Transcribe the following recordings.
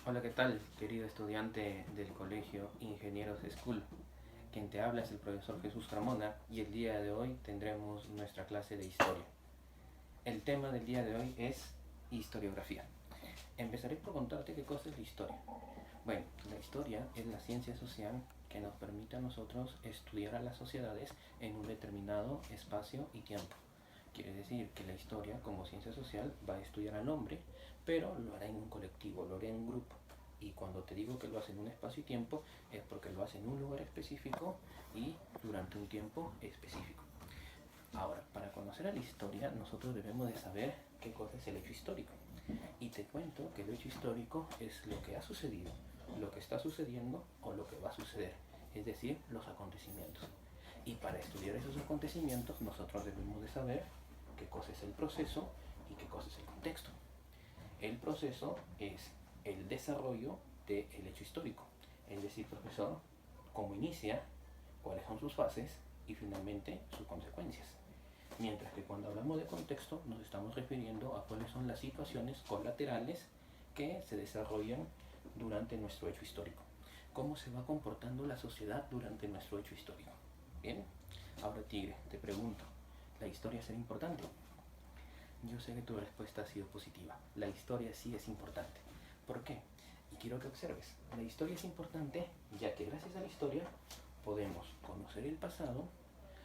Hola, ¿qué tal, querido estudiante del colegio Ingenieros School? Quien te habla es el profesor Jesús Carmona y el día de hoy tendremos nuestra clase de historia. El tema del día de hoy es historiografía. Empezaré por contarte qué cosa es la historia. Bueno, la historia es la ciencia social que nos permite a nosotros estudiar a las sociedades en un determinado espacio y tiempo. Quiere decir que la historia, como ciencia social, va a estudiar al hombre, pero lo hará en un colectivo, lo hará en un grupo. Y cuando te digo que lo hace en un espacio y tiempo, es porque lo hace en un lugar específico y durante un tiempo específico. Ahora, para conocer a la historia, nosotros debemos de saber qué cosa es el hecho histórico. Y te cuento que el hecho histórico es lo que ha sucedido, lo que está sucediendo o lo que va a suceder, es decir, los acontecimientos. Y para estudiar esos acontecimientos, nosotros debemos de saber qué cosa es el proceso y qué cosa es el contexto. El proceso es el desarrollo del hecho histórico, es decir, profesor, cómo inicia, cuáles son sus fases y finalmente sus consecuencias. Mientras que cuando hablamos de contexto nos estamos refiriendo a cuáles son las situaciones colaterales que se desarrollan durante nuestro hecho histórico. Cómo se va comportando la sociedad durante nuestro hecho histórico. Bien, ahora Tigre, te pregunto, ¿la historia será importante? Yo sé que tu respuesta ha sido positiva. La historia sí es importante. ¿Por qué? Y quiero que observes. La historia es importante ya que gracias a la historia podemos conocer el pasado.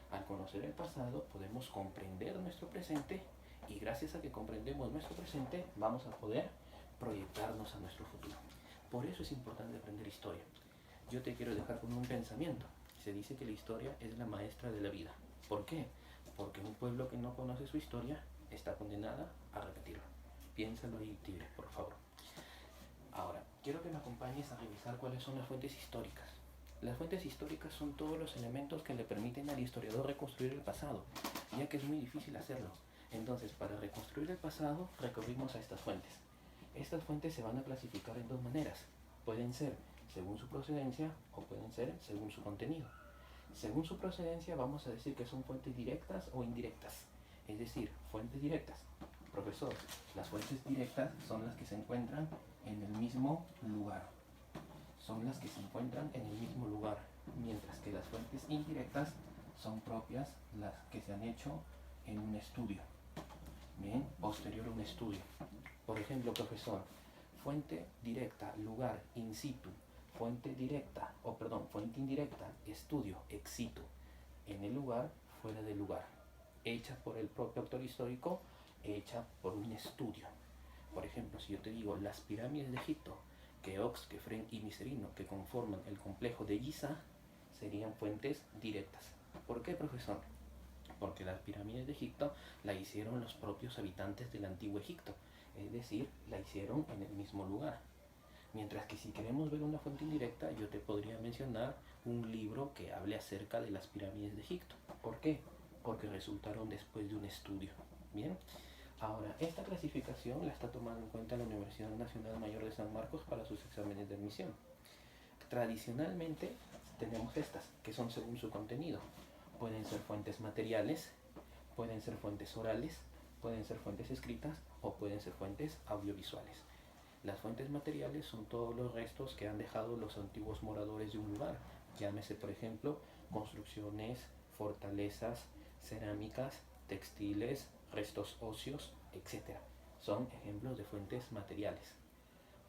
Al conocer el pasado podemos comprender nuestro presente y gracias a que comprendemos nuestro presente vamos a poder proyectarnos a nuestro futuro. Por eso es importante aprender historia. Yo te quiero dejar con un pensamiento. Se dice que la historia es la maestra de la vida. ¿Por qué? Porque un pueblo que no conoce su historia está condenada a repetirlo. Piénsalo ahí, Tigre, por favor. Ahora, quiero que me acompañes a revisar cuáles son las fuentes históricas. Las fuentes históricas son todos los elementos que le permiten al historiador reconstruir el pasado, ya que es muy difícil hacerlo. Entonces, para reconstruir el pasado, recurrimos a estas fuentes. Estas fuentes se van a clasificar en dos maneras. Pueden ser según su procedencia o pueden ser según su contenido. Según su procedencia vamos a decir que son fuentes directas o indirectas. Es decir, fuentes directas. Profesor, las fuentes directas son las que se encuentran en el mismo lugar. Son las que se encuentran en el mismo lugar. Mientras que las fuentes indirectas son propias las que se han hecho en un estudio. Bien, posterior a un estudio. Por ejemplo, profesor, fuente directa, lugar, in situ. Fuente directa, fuente indirecta, estudio, ex situ. En el lugar, fuera del lugar. Hecha por el propio autor histórico, hecha por un estudio. Por ejemplo, si yo te digo las pirámides de Egipto, Keops, Kefren y Miserino, que conforman el complejo de Giza, serían fuentes directas. ¿Por qué, profesor? Porque las pirámides de Egipto la hicieron los propios habitantes del antiguo Egipto, es decir, la hicieron en el mismo lugar. Mientras que si queremos ver una fuente indirecta, yo te podría mencionar un libro que hable acerca de las pirámides de Egipto. ¿Por qué? Porque resultaron después de un estudio. Bien, ahora, esta clasificación la está tomando en cuenta la Universidad Nacional Mayor de San Marcos para sus exámenes de admisión. Tradicionalmente tenemos estas, que son según su contenido. Pueden ser fuentes materiales, pueden ser fuentes orales, pueden ser fuentes escritas o pueden ser fuentes audiovisuales. Las fuentes materiales son todos los restos que han dejado los antiguos moradores de un lugar, llámese por ejemplo construcciones, fortalezas, cerámicas, textiles, restos óseos, etc. Son ejemplos de fuentes materiales.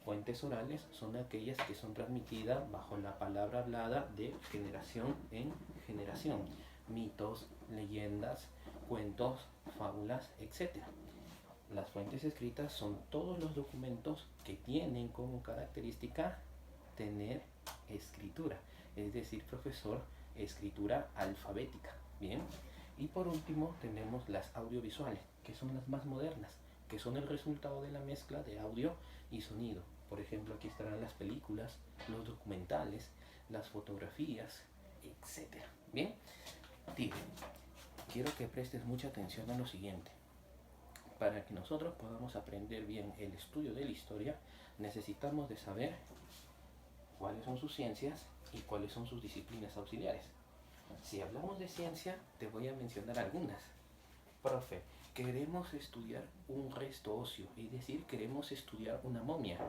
Fuentes orales son aquellas que son transmitidas bajo la palabra hablada de generación en generación. Mitos, leyendas, cuentos, fábulas, etc. Las fuentes escritas son todos los documentos que tienen como característica tener escritura, es decir, profesor, escritura alfabética. Bien, y por último tenemos las audiovisuales, que son las más modernas, que son el resultado de la mezcla de audio y sonido. Por ejemplo, aquí estarán las películas, los documentales, las fotografías, etc. Bien, Tigre, quiero que prestes mucha atención a lo siguiente. Para que nosotros podamos aprender bien el estudio de la historia, necesitamos de saber cuáles son sus ciencias y cuáles son sus disciplinas auxiliares. Si hablamos de ciencia, te voy a mencionar algunas. Profe, queremos estudiar un resto óseo, es decir, queremos estudiar una momia.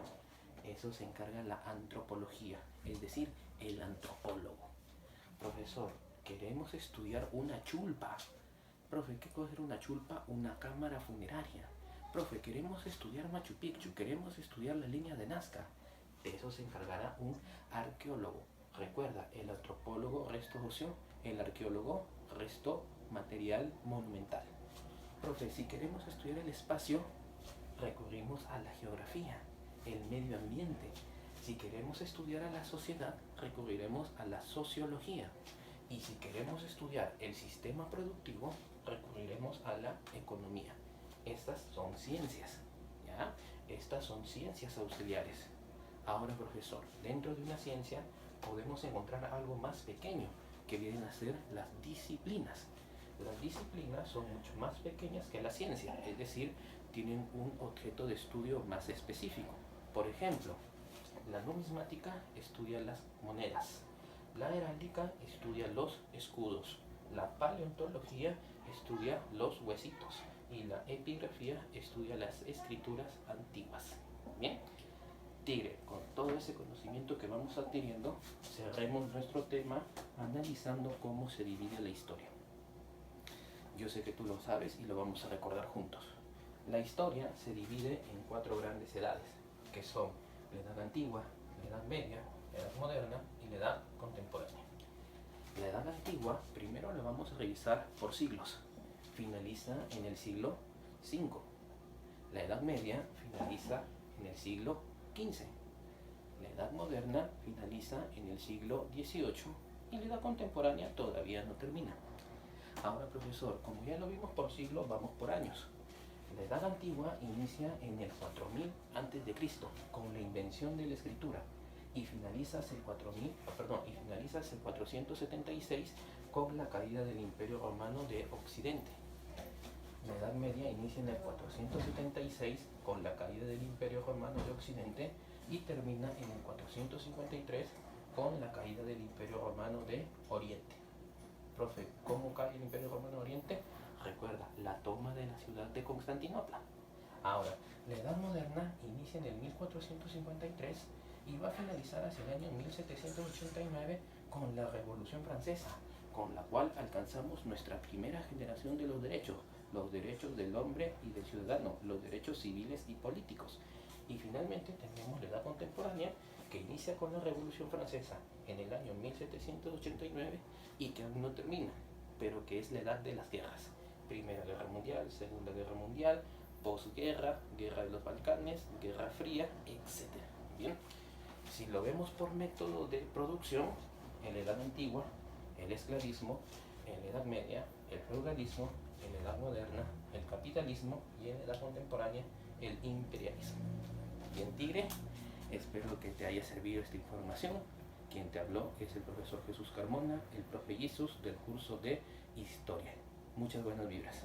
Eso se encarga la antropología, es decir, el antropólogo. Profesor, queremos estudiar una chulpa. Profe, ¿qué cosa era una chulpa? Una cámara funeraria. Profe, queremos estudiar Machu Picchu, queremos estudiar la línea de Nazca. De eso se encargará un arqueólogo. Recuerda, el antropólogo resto ocio, el arqueólogo resto material monumental. Profe, si queremos estudiar el espacio, recurrimos a la geografía, el medio ambiente. Si queremos estudiar a la sociedad, recurriremos a la sociología. Y si queremos estudiar el sistema productivo, recurriremos a la economía. Estas son ciencias, ¿ya? Estas son ciencias auxiliares. Ahora, profesor, dentro de una ciencia podemos encontrar algo más pequeño, que vienen a ser las disciplinas. Las disciplinas son mucho más pequeñas que la ciencia, es decir, tienen un objeto de estudio más específico. Por ejemplo, la numismática estudia las monedas, la heráldica estudia los escudos, la paleontología estudia los huesitos y la epigrafía estudia las escrituras antiguas. Bien, Tigre, con todo ese conocimiento que vamos adquiriendo, cerremos nuestro tema analizando cómo se divide la historia. Yo sé que tú lo sabes y lo vamos a recordar juntos. La historia se divide en 4 grandes edades, que son la edad antigua, la edad media, la edad moderna y la edad contemporánea. La edad antigua primero la vamos a revisar por siglos. Finaliza en el siglo V. La edad media finaliza en el siglo XV. La edad moderna finaliza en el siglo XVIII y la edad contemporánea todavía no termina. Ahora, profesor, como ya lo vimos por siglos, vamos por años. La edad antigua inicia en el 4000 a.C. con la invención de la escritura y finaliza hacia el 476 con la caída del Imperio Romano de Occidente. La Edad Media inicia en el 476 con la caída del Imperio Romano de Occidente y termina en el 453 con la caída del Imperio Romano de Oriente. Profe, ¿cómo cae el Imperio Romano de Oriente? Recuerda, la toma de la ciudad de Constantinopla. Ahora, la Edad Moderna inicia en el 1453 y va a finalizar hacia el año 1789 con la Revolución Francesa, con la cual alcanzamos nuestra primera generación de los derechos del hombre y del ciudadano, los derechos civiles y políticos. Y finalmente tenemos la Edad Contemporánea, que inicia con la Revolución Francesa en el año 1789 y que aún no termina, pero que es la edad de las guerras. Primera Guerra Mundial, Segunda Guerra Mundial, posguerra, Guerra de los Balcanes, Guerra Fría, etc. Bien, si lo vemos por método de producción, en la Edad Antigua, el esclavismo, en la Edad Media, el feudalismo, en la Edad Moderna, el capitalismo y en la Edad Contemporánea, el imperialismo. Bien, Tigre, espero que te haya servido esta información. Quien te habló es el profesor Jesús Carmona, el profe Jesús del curso de Historia. Muchas buenas vibras.